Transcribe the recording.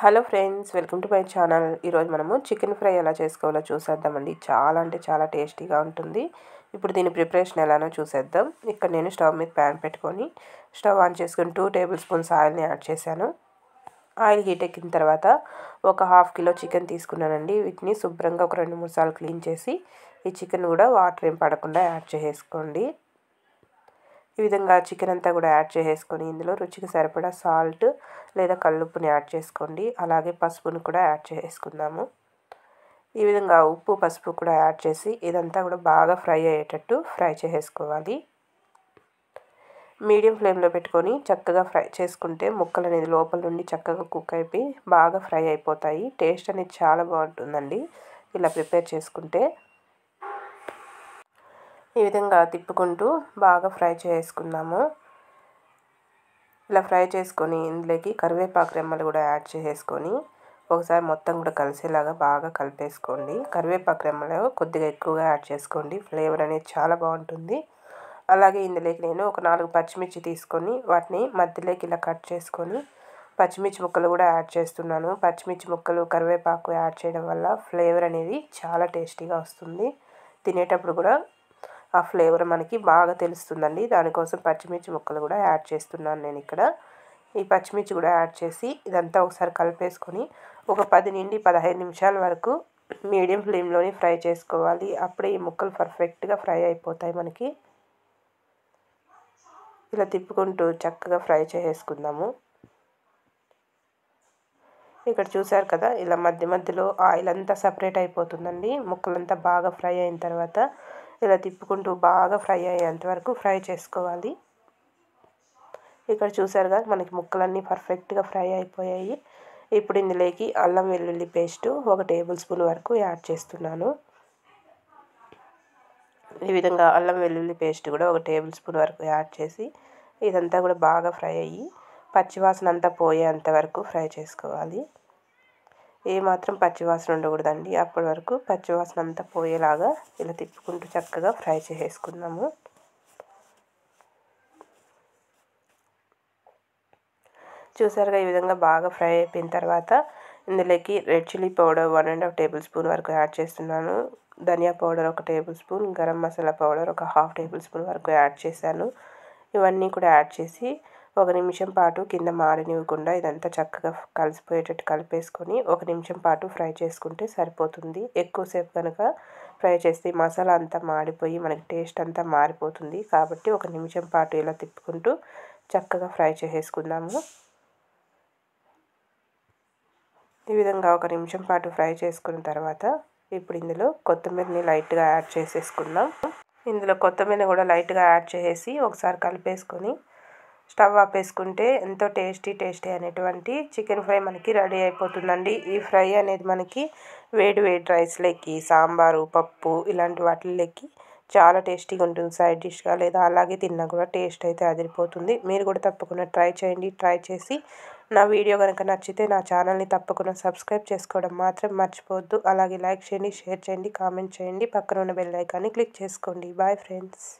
Hello friends, welcome to my channel. ఈరోజు మనము chicken fry ఎలా చేసుకోవాలో చూసేద్దామండి. చాలా అంటే చాలా టేస్టీగా ఉంటుంది. ఇప్పుడు దీని ప్రిపరేషన్ ఎలానో చూసేద్దాం. ఇక్కడ నేను స్టవ్ మీద ప్యాన్ పెట్టుకొని స్టవ్ ఆన్ చేసుకొని 2 టేబుల్ స్పూన్స్ ఆయిల్ని యాడ్ చేశాను. ఆయిల్ హీట్ ఎక్కిన తర్వాత ఒక హాఫ్ కిలో చికెన్ తీసుకున్నానండి. వీటిని శుభ్రంగా ఒక 2-3 సార్లు క్లీన్ చేసి ఈ చికెన్ కూడా వాటర్ ఏం పడకుండా యాడ్ చేసుకోండి. ఈ విధంగా చికెన్ అంతా కూడా యాడ్ చేసేసుకొని ఇందులో రుచికి సరిపడా సాల్ట్ లేదా కల్లుప్పుని యాడ్ చేసుకోండి. అలాగే పసుపుని కూడా యాడ్ చేసుకుందాము. ఈ విధంగా ఉప్పు పసుపు కూడా యాడ్ చేసి ఇదంతా కూడా బాగా ఫ్రై అయ్యేటట్టు ఫ్రై చేసేసుకోవాలి. మీడియం ఫ్లేమ్లో పెట్టుకొని చక్కగా ఫ్రై చేసుకుంటే ముక్కలు అనేది లోపల నుండి చక్కగా కుక్ అయిపోయి బాగా ఫ్రై అయిపోతాయి. టేస్ట్ అనేది చాలా బాగుంటుందండి ఇలా ప్రిపేర్ చేసుకుంటే. ఈ విధంగా తిప్పుకుంటూ బాగా ఫ్రై చేసుకుందాము. ఇలా ఫ్రై చేసుకొని ఇందులోకి కరివేపాకు రెమ్మలు కూడా యాడ్ చేసేసుకొని ఒకసారి మొత్తం కూడా కలిసేలాగా బాగా కలిపేసుకోండి. కరివేపాకు రెమ్మలు కొద్దిగా ఎక్కువగా యాడ్ చేసుకోండి, ఫ్లేవర్ అనేది చాలా బాగుంటుంది. అలాగే ఇందులోకి నేను ఒక 4 పచ్చిమిర్చి తీసుకొని వాటిని మధ్యలోకి ఇలా కట్ చేసుకొని పచ్చిమిర్చి ముక్కలు కూడా యాడ్ చేస్తున్నాను. పచ్చిమిర్చి ముక్కలు కరివేపాకు యాడ్ చేయడం వల్ల ఫ్లేవర్ అనేది చాలా టేస్టీగా వస్తుంది. తినేటప్పుడు కూడా ఆ ఫ్లేవర్ మనకి బాగా తెలుస్తుందండి. దానికోసం పచ్చిమిర్చి ముక్కలు కూడా యాడ్ చేస్తున్నాను నేను ఇక్కడ. ఈ పచ్చిమిర్చి కూడా యాడ్ చేసి ఇదంతా ఒకసారి కలిపేసుకొని ఒక 10 నుండి 15 నిమిషాల వరకు మీడియం ఫ్లేమ్లోనే ఫ్రై చేసుకోవాలి. అప్పుడే ఈ ముక్కలు పర్ఫెక్ట్గా ఫ్రై అయిపోతాయి మనకి. ఇలా తిప్పుకుంటూ చక్కగా ఫ్రై చేసుకుందాము. ఇక్కడ చూసారు కదా, ఇలా మధ్య మధ్యలో ఆయిల్ అంతా సపరేట్ అయిపోతుందండి. ముక్కలంతా బాగా ఫ్రై అయిన తర్వాత ఇలా తిప్పుకుంటూ బాగా ఫ్రై అయ్యేంత వరకు ఫ్రై చేసుకోవాలి. ఇక్కడ చూసారుగా మనకి ముక్కలన్నీ పర్ఫెక్ట్గా ఫ్రై అయిపోయాయి. ఇప్పుడు ఇందులోకి అల్లం వెల్లుల్లి పేస్ట్ 1 టేబుల్ స్పూన్ వరకు యాడ్ చేస్తున్నాను. ఈ విధంగా అల్లం వెల్లుల్లి పేస్ట్ కూడా 1 టేబుల్ స్పూన్ వరకు యాడ్ చేసి ఇదంతా కూడా బాగా ఫ్రై అయ్యి పచ్చివాసన అంతా పోయేంత వరకు ఫ్రై చేసుకోవాలి. ఏమాత్రం పచ్చివాసన ఉండకూడదండి. అప్పటి వరకు పచ్చివాసన అంతా పోయేలాగా ఇలా తిప్పుకుంటూ చక్కగా ఫ్రై చేసుకుందాము. చూసారుగా, ఈ విధంగా బాగా ఫ్రై అయిపోయిన తర్వాత ఇందులోకి red chilli powder 1½ tablespoon వరకు యాడ్ చేస్తున్నాను. ధనియా powder 1 tablespoon, garam masala powder ఒక ½ టేబుల్ స్పూన్ వరకు యాడ్ చేశాను. ఇవన్నీ కూడా యాడ్ చేసి 1 నిమిషం పాటు కింద మాడనివ్వకుండా ఇదంతా చక్కగా కలిసిపోయేటట్టు కలిపేసుకొని 1 నిమిషం పాటు ఫ్రై చేసుకుంటే సరిపోతుంది. ఎక్కువసేపు కనుక ఫ్రై చేస్తే మసాలా అంతా మాడిపోయి మనకి టేస్ట్ అంతా మారిపోతుంది. కాబట్టి 1 నిమిషం పాటు ఇలా తిప్పుకుంటూ చక్కగా ఫ్రై చేసేసుకుందాము. ఈ విధంగా 1 నిమిషం పాటు ఫ్రై చేసుకున్న తర్వాత ఇప్పుడు ఇందులో కొత్తిమీరని లైట్గా యాడ్ చేసేసుకుందాం. ఇందులో కొత్తిమీర కూడా లైట్గా యాడ్ చేసి ఒకసారి కలిపేసుకొని స్టవ్ ఆపేసుకుంటే ఎంతో టేస్టీ అనేటువంటి చికెన్ ఫ్రై మనకి రెడీ అయిపోతుందండి. ఈ ఫ్రై అనేది మనకి వేడి రైస్లోకి, సాంబారు, పప్పు ఇలాంటి వాటిల్లోకి చాలా టేస్టీగా ఉంటుంది. సైడ్ డిష్గా లేదా అలాగే తిన్నా కూడా టేస్ట్ అయితే అదిరిపోతుంది. మీరు కూడా తప్పకుండా ట్రై చేయండి. ట్రై చేసి నా వీడియో కనుక నచ్చితే నా ఛానల్ని తప్పకుండా సబ్స్క్రైబ్ చేసుకోవడం మాత్రం మర్చిపోవద్దు. అలాగే లైక్ చేయండి, షేర్ చేయండి, కామెంట్ చేయండి. పక్కన ఉన్న బెల్ ఐకాన్ని క్లిక్ చేసుకోండి. Bye friends.